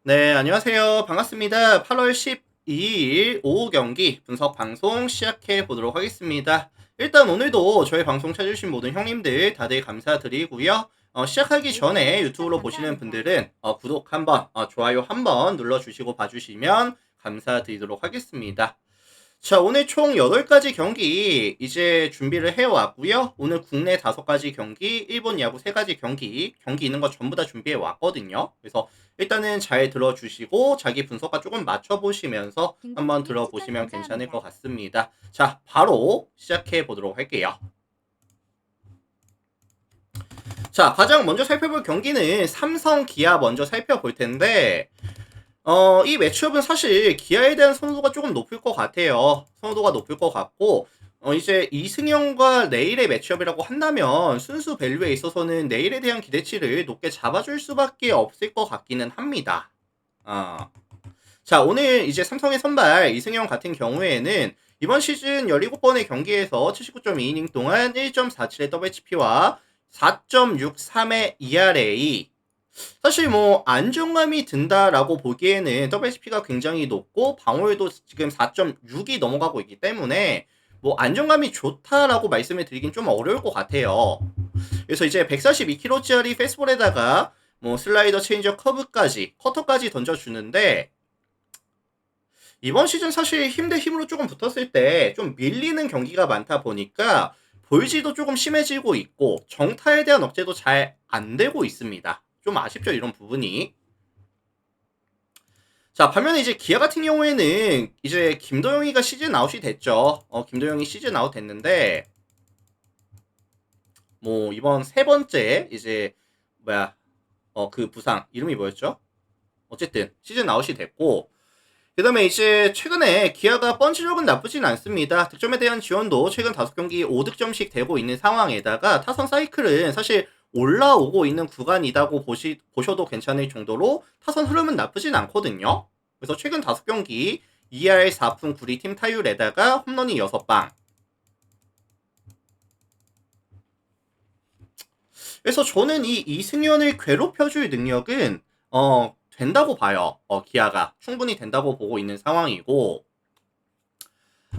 네, 안녕하세요. 반갑습니다. 8월 12일 오후 경기 분석 방송 시작해 보도록 하겠습니다. 일단 오늘도 저희 방송 찾으신 모든 형님들 다들 감사드리고요. 시작하기 전에 유튜브로 보시는 분들은 구독 한번, 좋아요 한번 눌러주시고 봐주시면 감사드리도록 하겠습니다. 자, 오늘 총 8가지 경기 이제 준비를 해왔고요. 오늘 국내 5가지 경기, 일본 야구 3가지 경기 있는 거 전부 다 준비해 왔거든요. 그래서 일단은 잘 들어주시고 자기 분석과 조금 맞춰보시면서 한번 김국희님 추천 들어보시면 괜찮을 것 감사합니다. 같습니다. 자, 바로 시작해 보도록 할게요. 자, 가장 먼저 살펴볼 경기는 삼성 기아 먼저 살펴볼 텐데 이 매치업은 사실 기아에 대한 선호도가 조금 높을 것 같아요. 선호도가 높을 것 같고, 이제 이승현과 내일의 매치업이라고 한다면 순수 밸류에 있어서는 내일에 대한 기대치를 높게 잡아줄 수밖에 없을 것 같기는 합니다. 어. 자, 오늘 이제 삼성의 선발 이승현 같은 경우에는 이번 시즌 17번의 경기에서 79.2이닝 동안 1.47의 WHP와 4.63의 ERA, 사실 뭐 안정감이 든다라고 보기에는 WHP가 굉장히 높고 방어율도 지금 4.6이 넘어가고 있기 때문에 뭐 안정감이 좋다라고 말씀을 드리긴 좀 어려울 것 같아요. 그래서 이제 142kg짜리 패스볼에다가 뭐 슬라이더, 체인저, 커브까지, 커터까지 던져주는데 이번 시즌 사실 힘 대 힘으로 조금 붙었을 때 좀 밀리는 경기가 많다 보니까 볼지도 조금 심해지고 있고 정타에 대한 억제도 잘 안 되고 있습니다. 좀 아쉽죠, 이런 부분이. 자, 반면에 이제 기아 같은 경우에는 이제 김도영이가 시즌 아웃이 됐죠. 김도영이 시즌 아웃 됐는데 뭐 이번 세 번째 이제 뭐야 그 부상 이름이 뭐였죠? 어쨌든 시즌 아웃이 됐고, 그 다음에 이제 최근에 기아가 펀치력은 나쁘진 않습니다. 득점에 대한 지원도 최근 5경기 5득점씩 되고 있는 상황에다가 타선 사이클은 사실 올라오고 있는 구간이라고 보셔도 괜찮을 정도로 타선 흐름은 나쁘진 않거든요. 그래서 최근 5경기 2할 4푼 9리 팀 타율에다가 홈런이 6방. 그래서 저는 이 이승현을 괴롭혀줄 능력은 된다고 봐요. 기아가 충분히 된다고 보고 있는 상황이고,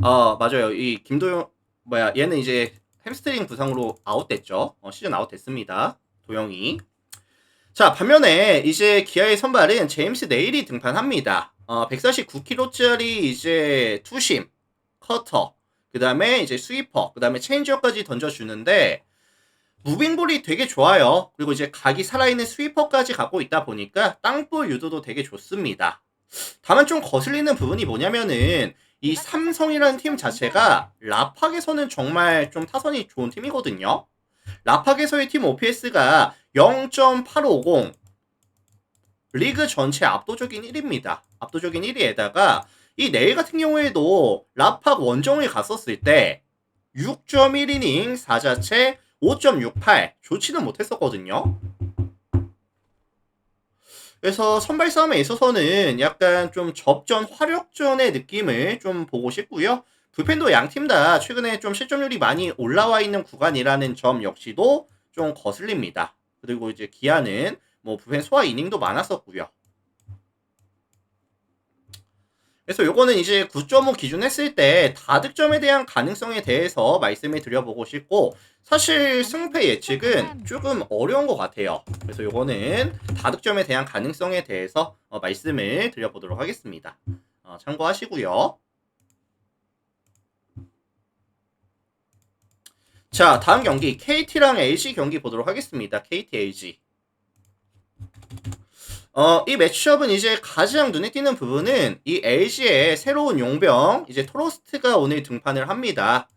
맞아요. 이 김도영 얘는 이제 햄스트링 부상으로 아웃됐죠. 시즌 아웃됐습니다. 도영이. 자, 반면에 이제 기아의 선발은 제임스 네일이 등판합니다. 149kg짜리 이제 투심, 커터, 그 다음에 이제 스위퍼, 그 다음에 체인지업까지 던져주는데 무빙볼이 되게 좋아요. 그리고 이제 각이 살아있는 스위퍼까지 갖고 있다 보니까 땅볼 유도도 되게 좋습니다. 다만 좀 거슬리는 부분이 뭐냐면은 이 삼성이라는 팀 자체가 라팍에서는 정말 좀 타선이 좋은 팀이거든요. 라팍에서의 팀 OPS가 0.850, 리그 전체 압도적인 1위입니다. 압도적인 1위에다가 이 내일 같은 경우에도 라팍 원정을 갔었을 때 6.1이닝 4자체 5.68 좋지는 못했었거든요. 그래서 선발 싸움에 있어서는 약간 좀 접전 화력전의 느낌을 좀 보고 싶고요. 불펜도 양 팀 다 최근에 좀 실점률이 많이 올라와 있는 구간이라는 점 역시도 좀 거슬립니다. 그리고 이제 기아는 뭐 불펜 소화 이닝도 많았었고요. 그래서 요거는 이제 9.5 기준 했을 때 다득점에 대한 가능성에 대해서 말씀을 드려보고 싶고, 사실 승패 예측은 조금 어려운 것 같아요. 그래서 요거는 다득점에 대한 가능성에 대해서 말씀을 드려보도록 하겠습니다. 참고하시고요. 자, 다음 경기 KT랑 LG 경기 보도록 하겠습니다. KT LG. 이 매치업은 이제 가장 눈에 띄는 부분은 이 LG의 새로운 용병 이제 토로스트가 오늘 등판을 합니다.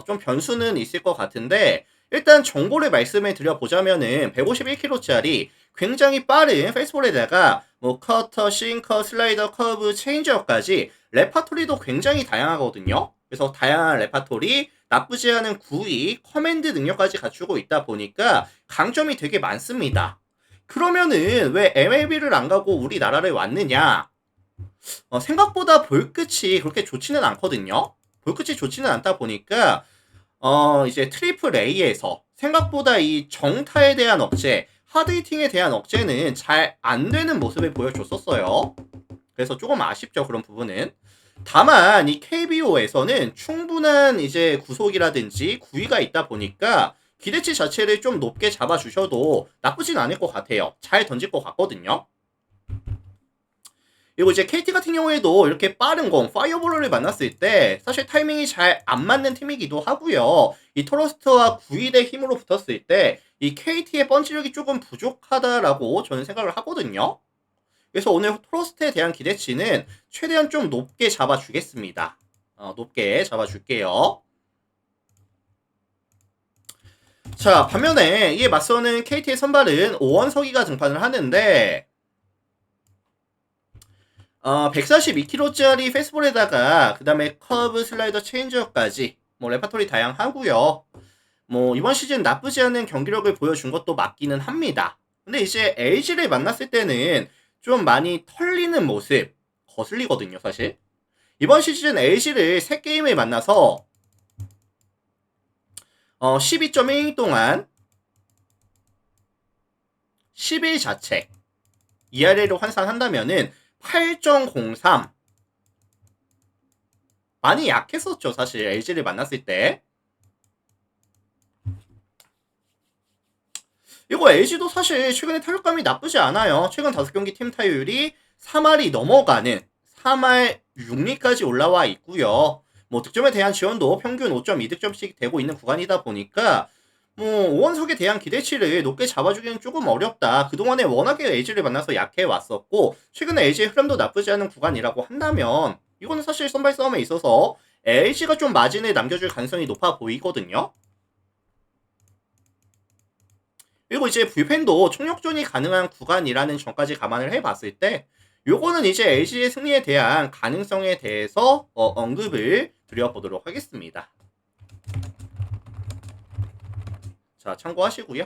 좀 변수는 있을 것 같은데 일단 정보를 말씀을 드려보자면은 151kg짜리 굉장히 빠른 페이스볼에다가 뭐 커터, 싱커, 슬라이더, 커브, 체인지업까지 레파토리도 굉장히 다양하거든요. 그래서 다양한 레파토리, 나쁘지 않은 구위, 커맨드 능력까지 갖추고 있다 보니까 강점이 되게 많습니다. 그러면은 왜 MLB를 안 가고 우리나라를 왔느냐? 생각보다 볼 끝이 그렇게 좋지는 않거든요. 볼 끝이 좋지는 않다 보니까 이제 트리플 A에서 생각보다 이 정타에 대한 억제, 하드히팅에 대한 억제는 잘 안 되는 모습을 보여줬었어요. 그래서 조금 아쉽죠, 그런 부분은. 다만 이 KBO에서는 충분한 이제 구속이라든지 구위가 있다 보니까 기대치 자체를 좀 높게 잡아주셔도 나쁘진 않을 것 같아요. 잘 던질 것 같거든요. 그리고 이제 KT 같은 경우에도 이렇게 빠른 공, 파이어볼러를 만났을 때 사실 타이밍이 잘 안 맞는 팀이기도 하고요. 이 토러스트와 9일의 힘으로 붙었을 때 이 KT의 펀치력이 조금 부족하다라고 저는 생각을 하거든요. 그래서 오늘 토러스트에 대한 기대치는 최대한 좀 높게 잡아주겠습니다. 높게 잡아줄게요. 자, 반면에 이에 맞서는 KT의 선발은 오원석이가 등판을 하는데 142kg짜리 페스볼에다가 그 다음에 커브, 슬라이더, 체인지업까지 뭐 레파토리 다양하고요. 뭐 이번 시즌 나쁘지 않은 경기력을 보여준 것도 맞기는 합니다. 근데 이제 LG를 만났을 때는 좀 많이 털리는 모습 거슬리거든요, 사실. 이번 시즌 LG를 3게임을 만나서 12.1 동안 11자책 ERA로 환산한다면은 8.03 많이 약했었죠, 사실 LG를 만났을 때. 이거 LG도 사실 최근에 타격감이 나쁘지 않아요. 최근 5경기 팀 타율이 3할이 넘어가는 3할 6리까지 올라와 있고요. 뭐 득점에 대한 지원도 평균 5.2득점씩 되고 있는 구간이다 보니까 뭐 오원석에 대한 기대치를 높게 잡아주기는 조금 어렵다. 그동안에 워낙에 LG를 만나서 약해 왔었고 최근에 LG의 흐름도 나쁘지 않은 구간이라고 한다면 이거는 사실 선발 싸움에 있어서 LG가 좀 마진을 남겨줄 가능성이 높아 보이거든요. 그리고 이제 불펜도 총력전이 가능한 구간이라는 점까지 감안을 해봤을 때 요거는 이제 LG의 승리에 대한 가능성에 대해서 언급을 드려보도록 하겠습니다. 자, 참고하시고요.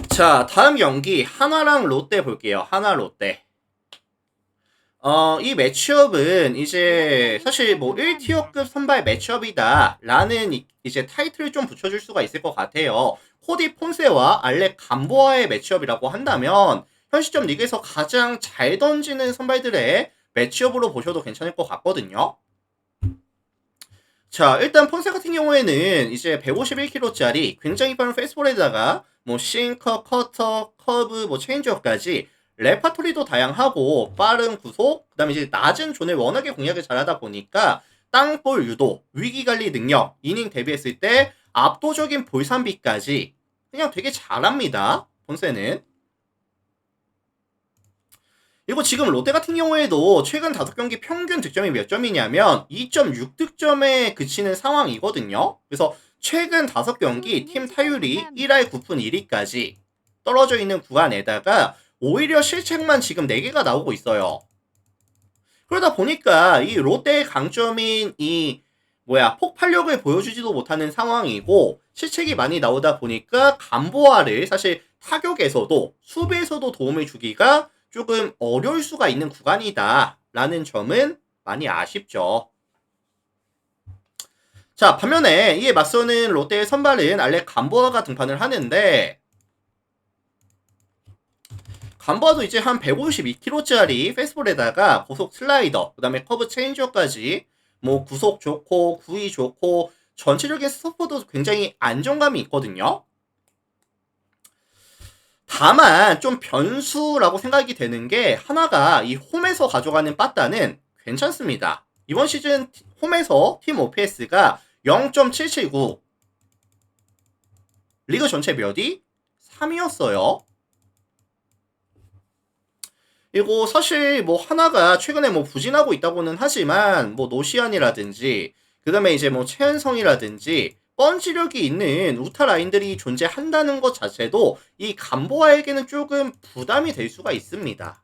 자, 다음 경기 하나랑 롯데 볼게요. 하나 롯데. 이 매치업은 이제 사실 뭐 1티어급 선발 매치업이다 라는 이제 타이틀을 좀 붙여줄 수가 있을 것 같아요. 코디 폰세와 알렉 감보아의 매치업이라고 한다면 현 시점 리그에서 가장 잘 던지는 선발들의 매치업으로 보셔도 괜찮을 것 같거든요. 자, 일단 폰세 같은 경우에는 이제 151kg짜리 굉장히 빠른 페이스볼에다가 뭐 싱커, 커터, 커브, 뭐 체인지업까지 레파토리도 다양하고 빠른 구속, 그 다음에 이제 낮은 존을 워낙에 공략을 잘하다 보니까 땅볼 유도, 위기관리 능력, 이닝 대비했을 때 압도적인 볼산비까지 그냥 되게 잘합니다. 폰세는. 그리고 지금 롯데 같은 경우에도 최근 5경기 평균 득점이 몇 점이냐면 2.6득점에 그치는 상황이거든요. 그래서 최근 5경기 팀 타율이 1할 9푼 1리까지 떨어져 있는 구간에다가 오히려 실책만 지금 4개가 나오고 있어요. 그러다 보니까 이 롯데의 강점인 이 폭발력을 보여주지도 못하는 상황이고 실책이 많이 나오다 보니까 감보아를 사실 타격에서도 수비에서도 도움을 주기가 조금 어려울 수가 있는 구간이다 라는 점은 많이 아쉽죠. 자, 반면에 이에 맞서는 롯데의 선발은 알렉 감보아가 등판을 하는데 감보아도 이제 한 152kg짜리 페스볼에다가 고속 슬라이더, 그 다음에 커브 체인저까지 뭐 구속 좋고 구위 좋고 전체적인 스토퍼도 굉장히 안정감이 있거든요. 다만 좀 변수라고 생각이 되는 게 하나가 이 홈에서 가져가는 빠따는 괜찮습니다. 이번 시즌 홈에서 팀 OPS가 0.779 리그 전체 몇이? 3위였어요. 그리고 사실 뭐 하나가 최근에 뭐 부진하고 있다고는 하지만 뭐 노시안이라든지 그 다음에 이제 뭐 최은성이라든지 펀치력이 있는 우타 라인들이 존재한다는 것 자체도 이 감보아에게는 조금 부담이 될 수가 있습니다.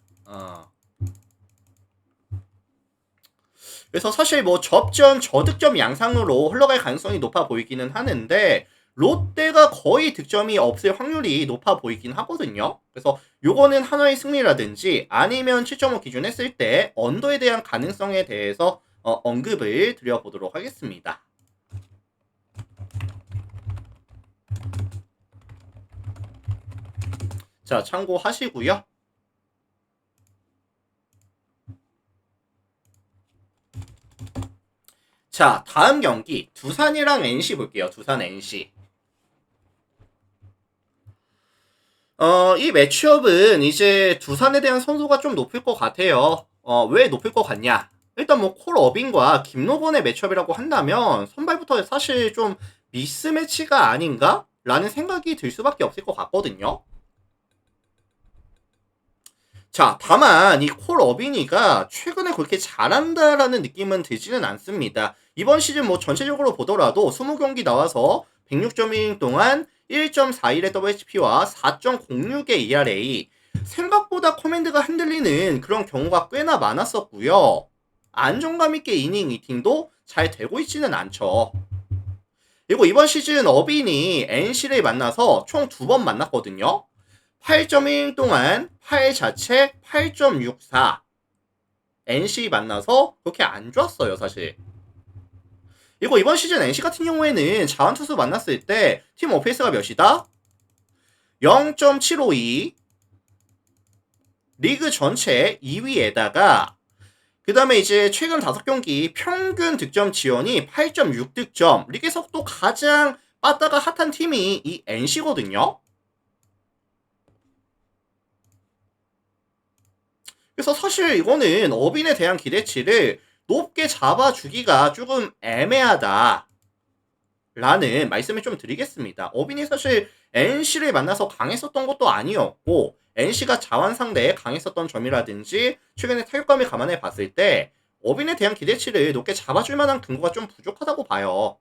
그래서 사실 뭐 접전 저득점 양상으로 흘러갈 가능성이 높아 보이기는 하는데 롯데가 거의 득점이 없을 확률이 높아 보이긴 하거든요. 그래서 요거는 하나의 승리라든지 아니면 7.5 기준 했을 때 언더에 대한 가능성에 대해서 언급을 드려보도록 하겠습니다. 자, 참고하시고요. 자, 다음 경기 두산이랑 NC 볼게요. 두산 NC. 이 매치업은 이제 두산에 대한 선호가 좀 높을 것 같아요. 왜 높을 것 같냐? 일단 뭐 콜 어빙과 김노건의 매치업이라고 한다면 선발부터 사실 좀 미스매치가 아닌가? 라는 생각이 들 수밖에 없을 것 같거든요. 자, 다만 이 콜 어비니가 최근에 그렇게 잘한다라는 느낌은 들지는 않습니다. 이번 시즌 뭐 전체적으로 보더라도 20경기 나와서 106.1이닝 동안 1.41의 WHP와 4.06의 ERA, 생각보다 커맨드가 흔들리는 그런 경우가 꽤나 많았었고요. 안정감 있게 이닝 이팅도 잘 되고 있지는 않죠. 그리고 이번 시즌 어빈이 NC를 만나서 총 2번 만났거든요. 8.1 동안 8자책 8.64 NC 만나서 그렇게 안 좋았어요 사실. 그리고 이번 시즌 NC 같은 경우에는 자원투수 만났을 때 팀 OPS가 몇이다? 0.752 리그 전체 2위에다가 그 다음에 이제 최근 5경기 평균 득점 지원이 8.6득점, 리그에서 또 가장 빠따가 핫한 팀이 이 NC거든요. 그래서 사실 이거는 어빈에 대한 기대치를 높게 잡아주기가 조금 애매하다 라는 말씀을 좀 드리겠습니다. 어빈이 사실 NC를 만나서 강했었던 것도 아니었고 NC가 자완 상대에 강했었던 점이라든지 최근에 타격감을 감안해 봤을 때 어빈에 대한 기대치를 높게 잡아줄 만한 근거가 좀 부족하다고 봐요.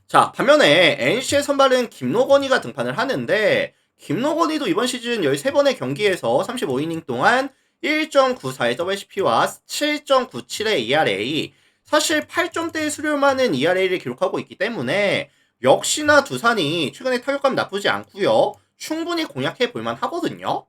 자, 반면에 NC의 선발은 김노건이가 등판을 하는데 김노건이도 이번 시즌 13번의 경기에서 35이닝 동안 1.94의 WHP와 7.97의 ERA, 사실 8점대의 수렴하는 ERA를 기록하고 있기 때문에 역시나 두산이 최근에 타격감 나쁘지 않고요. 충분히 공략해 볼만 하거든요.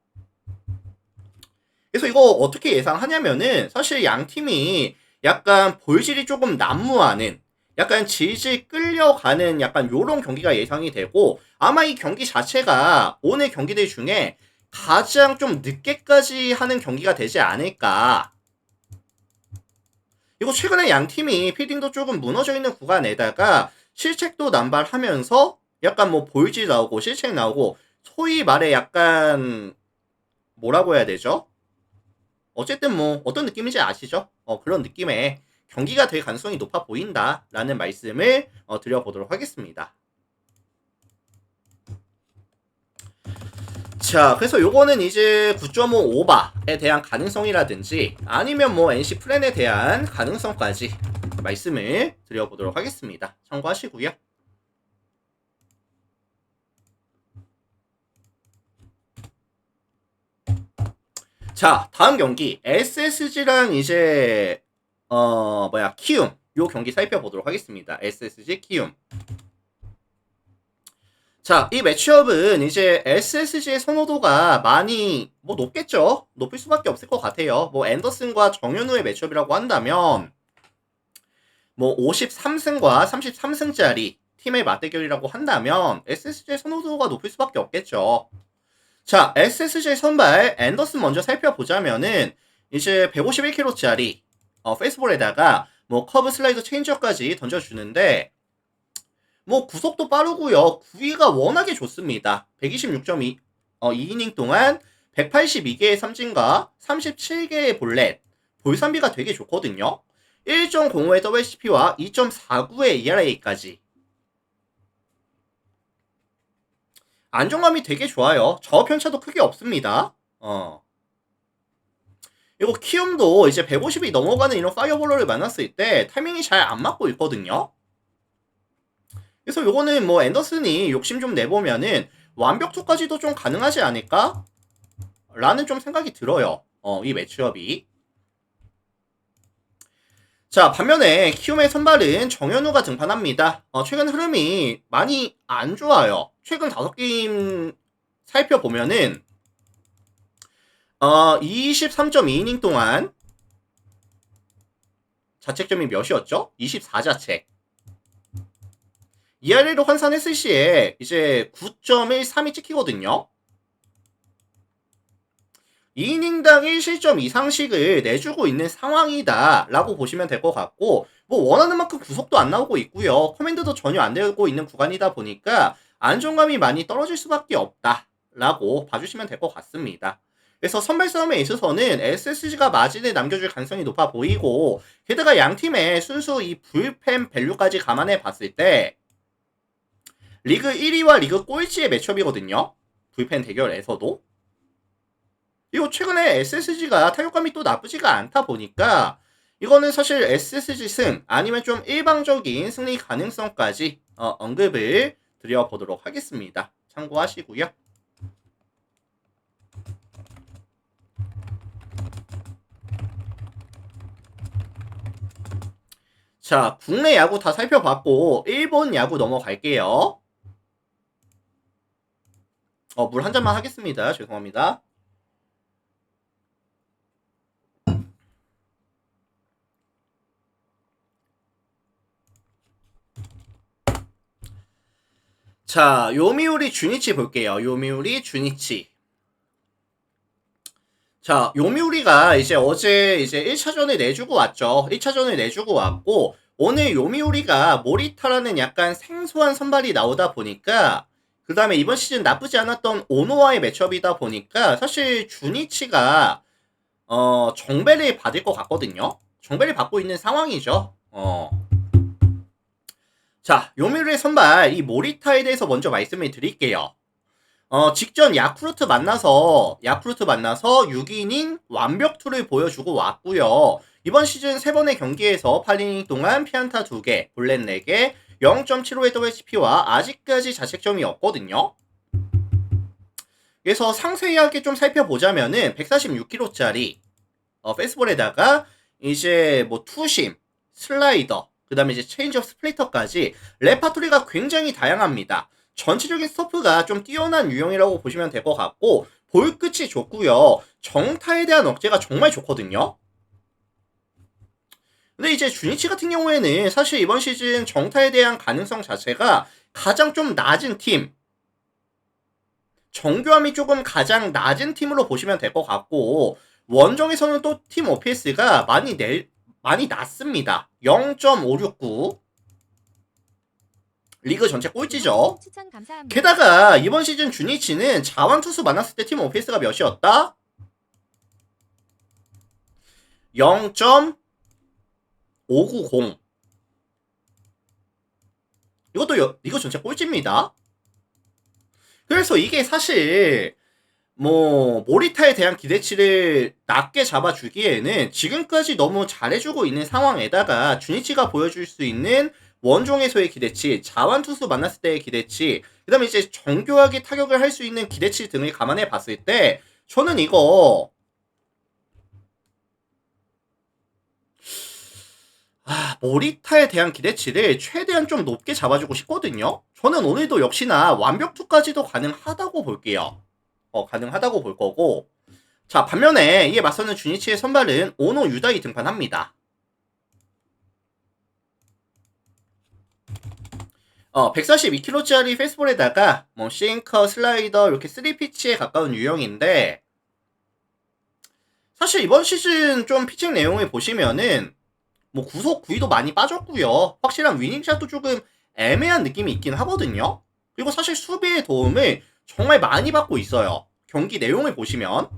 그래서 이거 어떻게 예상하냐면은 사실 양 팀이 약간 볼질이 조금 난무하는, 약간 질질 끌려가는 약간 요런 경기가 예상이 되고 아마 이 경기 자체가 오늘 경기들 중에 가장 좀 늦게까지 하는 경기가 되지 않을까. 그리고 최근에 양 팀이 필딩도 조금 무너져 있는 구간에다가 실책도 남발하면서 약간 뭐 볼질 나오고 실책 나오고 소위 말해 약간 뭐라고 해야 되죠? 어쨌든 뭐 어떤 느낌인지 아시죠? 그런 느낌의 경기가 될 가능성이 높아 보인다라는 말씀을 드려보도록 하겠습니다. 자, 그래서 요거는 이제 9.5 오바에 대한 가능성이라든지 아니면 뭐 NC 플랜에 대한 가능성까지 말씀을 드려보도록 하겠습니다. 참고하시고요. 자, 다음 경기 SSG랑 이제 키움 요 경기 살펴보도록 하겠습니다. SSG 키움. 자, 이 매치업은 이제 SSG의 선호도가 많이 뭐 높겠죠. 높을 수밖에 없을 것 같아요. 뭐 앤더슨과 정현우의 매치업이라고 한다면 뭐 53승과 33승짜리 팀의 맞대결이라고 한다면 SSG의 선호도가 높을 수밖에 없겠죠. 자, SSG의 선발 앤더슨 먼저 살펴보자면은 이제 151kg짜리 페이스볼에다가 뭐 커브 슬라이더 체인지업까지 던져주는데 뭐 구속도 빠르고요. 구위가 워낙에 좋습니다. 126.2 2이닝 동안 182개의 삼진과 37개의 볼넷, 볼삼비가 되게 좋거든요. 1.05의 WHP와 2.49의 ERA까지. 안정감이 되게 좋아요. 저편차도 크게 없습니다. 그리고 키움도 이제 150이 넘어가는 이런 파이어볼러를 만났을 때 타이밍이 잘 안 맞고 있거든요. 그래서 요거는 뭐 앤더슨이 욕심 좀 내보면은 완벽 투까지도 좀 가능하지 않을까? 라는 좀 생각이 들어요. 이 매치업이. 자, 반면에 키움의 선발은 정현우가 등판합니다. 최근 흐름이 많이 안 좋아요. 최근 5게임 살펴보면은 23.2이닝 동안 자책점이 몇이었죠? 24자책. ERA로 환산했을 시에 이제 9.13이 찍히거든요. 2이닝당 1실점 이상씩을 내주고 있는 상황이다 라고 보시면 될 것 같고, 뭐 원하는 만큼 구속도 안 나오고 있고요. 커맨드도 전혀 안 되고 있는 구간이다 보니까 안정감이 많이 떨어질 수밖에 없다 라고 봐주시면 될 것 같습니다. 그래서 선발 싸움에 있어서는 SSG가 마진을 남겨줄 가능성이 높아 보이고, 게다가 양팀의 순수 이 불펜 밸류까지 감안해 봤을 때 리그 1위와 리그 꼴찌의 매첩이거든요. 불펜 대결에서도. 그리고 최근에 SSG가 타격감이 또 나쁘지가 않다 보니까 이거는 사실 SSG 승 아니면 좀 일방적인 승리 가능성까지 언급을 드려보도록 하겠습니다. 참고하시고요. 자, 국내 야구 다 살펴봤고 일본 야구 넘어갈게요. 물 한 잔만 하겠습니다. 죄송합니다. 자, 요미우리 주니치 볼게요. 요미우리 주니치. 자, 요미우리가 이제 어제 이제 1차전을 내주고 왔죠. 1차전을 내주고 왔고, 오늘 요미우리가 모리타라는 약간 생소한 선발이 나오다 보니까, 그 다음에 이번 시즌 나쁘지 않았던 오노와의 매첩이다 보니까, 사실 주니치가, 정배를 받을 것 같거든요. 정배를 받고 있는 상황이죠. 자, 요미우리의 선발, 이 모리타에 대해서 먼저 말씀을 드릴게요. 직전 야쿠르트 만나서 6이닝 완벽투를 보여주고 왔고요. 이번 시즌 3번의 경기에서 8이닝 동안 피안타 2개, 볼넷 4개, 0.75의 WHP와 아직까지 자책점이 없거든요. 그래서 상세하게 좀 살펴보자면은 146kg짜리 페이스볼에다가 이제 뭐 투심, 슬라이더, 그 다음에 이제 체인지업 스플리터까지 레파토리가 굉장히 다양합니다. 전체적인 스토프가 좀 뛰어난 유형이라고 보시면 될 것 같고, 볼 끝이 좋고요. 정타에 대한 억제가 정말 좋거든요. 근데 이제 주니치 같은 경우에는 사실 이번 시즌 정타에 대한 가능성 자체가 가장 좀 낮은 팀, 정교함이 조금 가장 낮은 팀으로 보시면 될 것 같고, 원정에서는 또 팀 OPS가 많이 낮습니다. 0.569. 리그 전체 꼴찌죠. 게다가 이번 시즌 주니치는 자완투수 만났을 때 팀 OPS가 몇이었다? 0.590. 이것도 리그 전체 꼴찌입니다. 그래서 이게 사실 뭐 모리타에 대한 기대치를 낮게 잡아주기에는 지금까지 너무 잘해주고 있는 상황에다가 주니치가 보여줄 수 있는 원종에서의 기대치, 자완투수 만났을 때의 기대치, 그 다음에 이제 정교하게 타격을 할 수 있는 기대치 등을 감안해 봤을 때 저는 이거 모리타에 대한 기대치를 최대한 좀 높게 잡아주고 싶거든요. 저는 오늘도 역시나 완벽투까지도 가능하다고 볼게요. 가능하다고 볼 거고, 자, 반면에 이에 맞서는 주니치의 선발은 오노 유다이 등판합니다. 142kg짜리 페이스볼에다가 뭐 싱커, 슬라이더 이렇게 3피치에 가까운 유형인데, 사실 이번 시즌 좀 피칭 내용을 보시면은 뭐 구속 구위도 많이 빠졌고요. 확실한 위닝샷도 조금 애매한 느낌이 있긴 하거든요. 그리고 사실 수비의 도움을 정말 많이 받고 있어요. 경기 내용을 보시면.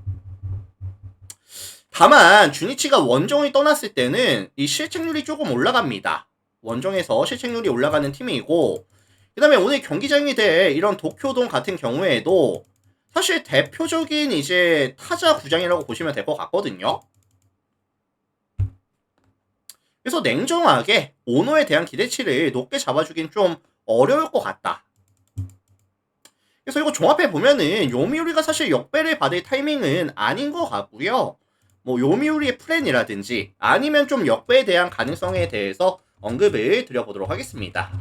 다만 주니치가 원정을 떠났을 때는 이 실책률이 조금 올라갑니다. 원정에서 실책률이 올라가는 팀이고, 그 다음에 오늘 경기장이 될 이런 도쿄돔 같은 경우에도 사실 대표적인 이제 타자 구장이라고 보시면 될 것 같거든요. 그래서 냉정하게 오노에 대한 기대치를 높게 잡아주긴 좀 어려울 것 같다. 그래서 이거 종합해 보면은 요미우리가 사실 역배를 받을 타이밍은 아닌 것 같고요. 뭐 요미우리의 플랜이라든지 아니면 좀 역배에 대한 가능성에 대해서 언급을 드려보도록 하겠습니다.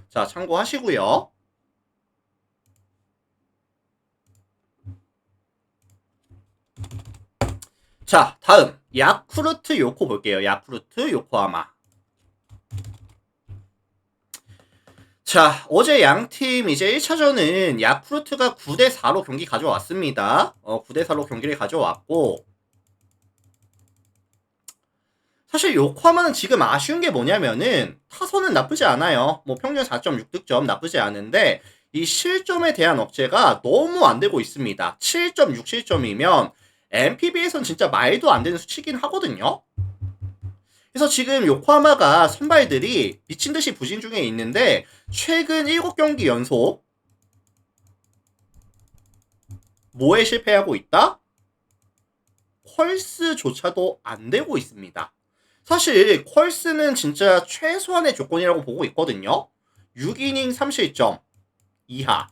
자, 참고하시고요. 자, 다음 야쿠르트 요코 볼게요. 야쿠르트 요코하마. 자, 어제 양팀 이제 1차전은 야쿠르트가 9대4로 경기 가져왔습니다. 9대4로 경기를 가져왔고, 사실 요코하마는 지금 아쉬운 게 뭐냐면은 타선은 나쁘지 않아요. 뭐 평균 4.6득점 나쁘지 않은데 이 실점에 대한 억제가 너무 안 되고 있습니다. 7.6실점이면 NPB에선 진짜 말도 안 되는 수치긴 하거든요. 그래서 지금 요코하마가 선발들이 미친듯이 부진 중에 있는데 최근 7경기 연속 뭐에 실패하고 있다? 퀄스조차도 안 되고 있습니다. 사실 퀄스는 진짜 최소한의 조건이라고 보고 있거든요. 6이닝 3실점 이하.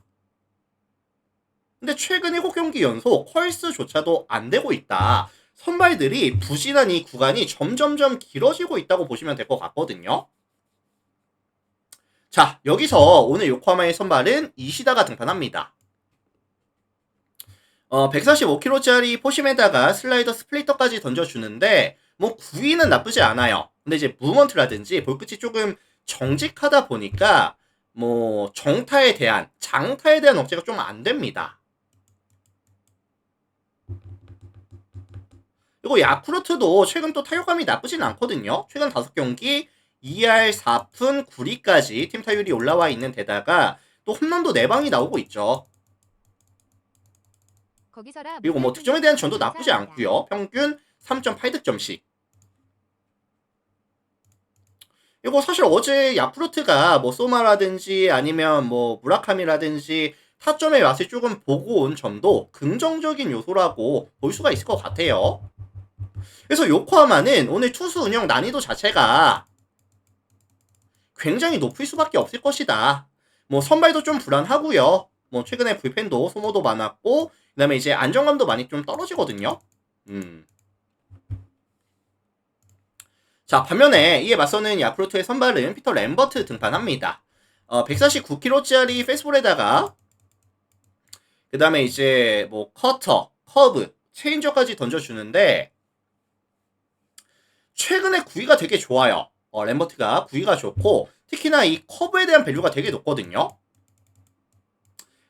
근데 최근 7경기 연속 퀄스조차도 안 되고 있다. 선발들이 부진한 이 구간이 점점점 길어지고 있다고 보시면 될 것 같거든요. 자, 여기서 오늘 요코하마의 선발은 이시다가 등판합니다. 145kg짜리 포심에다가 슬라이더 스플리터까지 던져주는데 뭐 구위는 나쁘지 않아요. 근데 이제 무먼트라든지 볼끝이 조금 정직하다 보니까 뭐 장타에 대한 억제가 좀 안 됩니다. 그리고 야쿠르트도 최근 또 타격감이 나쁘진 않거든요. 최근 5경기 2할 4푼 9리까지 팀 타율이 올라와 있는 데다가 또 홈런도 4방이 나오고 있죠. 그리고 뭐 득점에 대한 전도 나쁘지 않고요. 평균 3.8득점씩. 이거 사실 어제 야쿠르트가 뭐 소마라든지 아니면 뭐 무라카미라든지 타점의 맛을 조금 보고 온 점도 긍정적인 요소라고 볼 수가 있을 것 같아요. 그래서 요코하마는 오늘 투수 운영 난이도 자체가 굉장히 높을 수밖에 없을 것이다. 뭐 선발도 좀 불안하고요. 뭐 최근에 불펜도 소모도 많았고 그다음에 이제 안정감도 많이 좀 떨어지거든요. 자, 반면에 이에 맞서는 야쿠르트의 선발은 피터 램버트 등판합니다. 149kg짜리 페이스볼에다가 그 다음에 이제 뭐 커터, 커브, 체인저까지 던져주는데 최근에 구위가 되게 좋아요. 램버트가 구위가 좋고 특히나 이 커브에 대한 밸류가 되게 높거든요.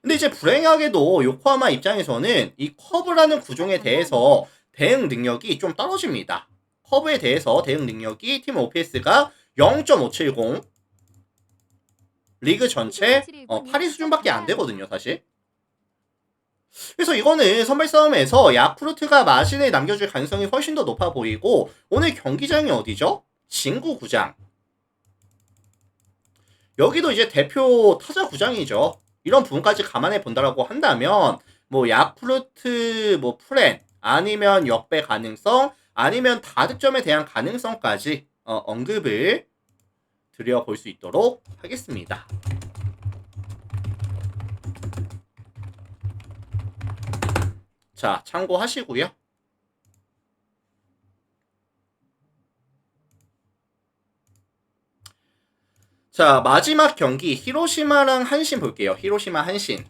근데 이제 불행하게도 요코하마 입장에서는 이 커브라는 구종에 대해서 대응 능력이 좀 떨어집니다. 커브에 대해서 대응 능력이 팀 OPS가 0.570 리그 전체 8위 수준밖에 안 되거든요, 사실. 그래서 이거는 선발 싸움에서 야쿠르트가 마진을 남겨줄 가능성이 훨씬 더 높아 보이고 오늘 경기장이 어디죠? 진구구장. 여기도 이제 대표 타자 구장이죠. 이런 부분까지 감안해 본다라고 한다면 뭐 야쿠르트 뭐 플랜 아니면 역배 가능성 아니면 다득점에 대한 가능성까지 언급을 드려볼 수 있도록 하겠습니다. 자, 참고하시고요. 자, 마지막 경기 히로시마랑 한신 볼게요. 히로시마 한신.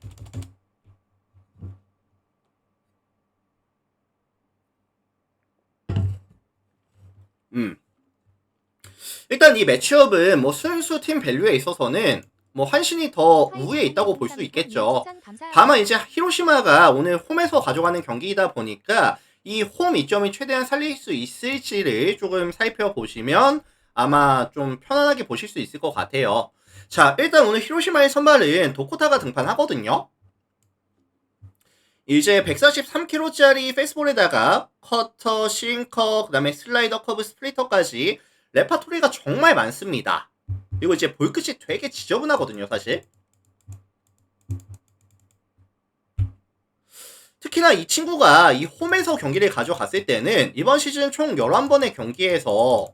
일단 이 매치업은 뭐 순수 팀 밸류에 있어서는 뭐 한신이 더 우위에 있다고 볼 수 있겠죠. 다만 이제 히로시마가 오늘 홈에서 가져가는 경기이다 보니까 이 홈 이점이 최대한 살릴 수 있을지를 조금 살펴보시면 아마 좀 편안하게 보실 수 있을 것 같아요. 자, 일단 오늘 히로시마의 선발은 도코타가 등판하거든요. 이제 143kg짜리 페이스볼에다가 커터, 싱커, 그 다음에 슬라이더, 커브, 스플리터까지 레파토리가 정말 많습니다. 그리고 이제 볼끝이 되게 지저분하거든요, 사실. 특히나 이 친구가 이 홈에서 경기를 가져갔을 때는 이번 시즌 총 11번의 경기에서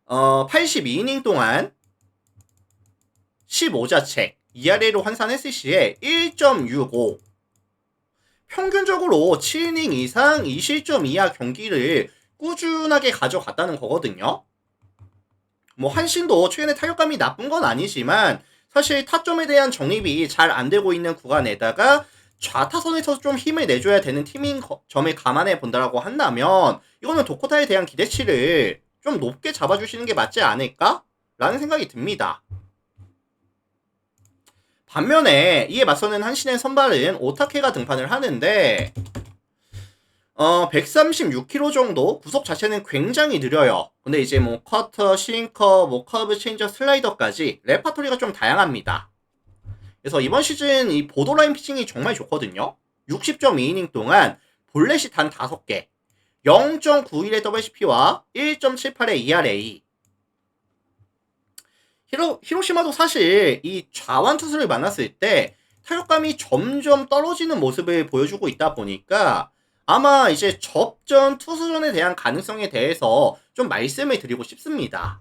82이닝 동안 15자책 2RA로 환산했을 시에 1.65 평균적으로 7이닝 이상 2실점 이하 경기를 꾸준하게 가져갔다는 거거든요. 뭐 한신도 최근에 타격감이 나쁜 건 아니지만 사실 타점에 대한 정립이 잘 안 되고 있는 구간에다가 좌타선에서 좀 힘을 내줘야 되는 팀인 점을 감안해 본다라고 한다면 이거는 도코타에 대한 기대치를 좀 높게 잡아주시는 게 맞지 않을까? 라는 생각이 듭니다. 반면에 이에 맞서는 한신의 선발은 오타케가 등판을 하는데 136km 정도 구속 자체는 굉장히 느려요. 근데 이제 뭐 커터, 싱커, 뭐 커브 체인저, 슬라이더까지 레파토리가 좀 다양합니다. 그래서 이번 시즌 이 보더라인 피칭이 정말 좋거든요. 60.2이닝 동안 볼넷이 단 5개, 0.91의 WCP와 1.78의 ERA. 히로시마도 사실 이 좌완 투수를 만났을 때 타격감이 점점 떨어지는 모습을 보여주고 있다 보니까 아마 이제 접전 투수전에 대한 가능성에 대해서 좀 말씀을 드리고 싶습니다.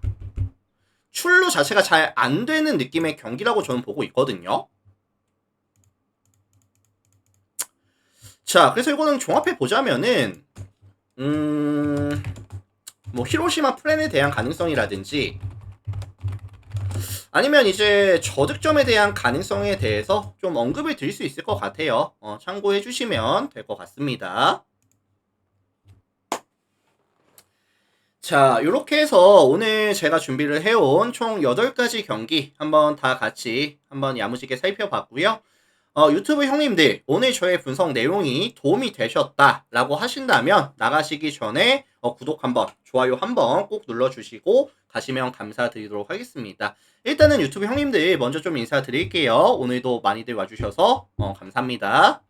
출루 자체가 잘 안 되는 느낌의 경기라고 저는 보고 있거든요. 자, 그래서 이거는 종합해 보자면은 뭐 히로시마 플랜에 대한 가능성이라든지 아니면 이제 저득점에 대한 가능성에 대해서 좀 언급을 드릴 수 있을 것 같아요. 참고해 주시면 될 것 같습니다. 자, 이렇게 해서 오늘 제가 준비를 해온 총 8가지 경기 한번 다 같이 한번 야무지게 살펴봤고요. 유튜브 형님들, 오늘 저의 분석 내용이 도움이 되셨다라고 하신다면 나가시기 전에 구독 한번, 좋아요 한번 꼭 눌러주시고 가시면 감사드리도록 하겠습니다. 일단은 유튜브 형님들 먼저 좀 인사드릴게요. 오늘도 많이들 와주셔서 감사합니다.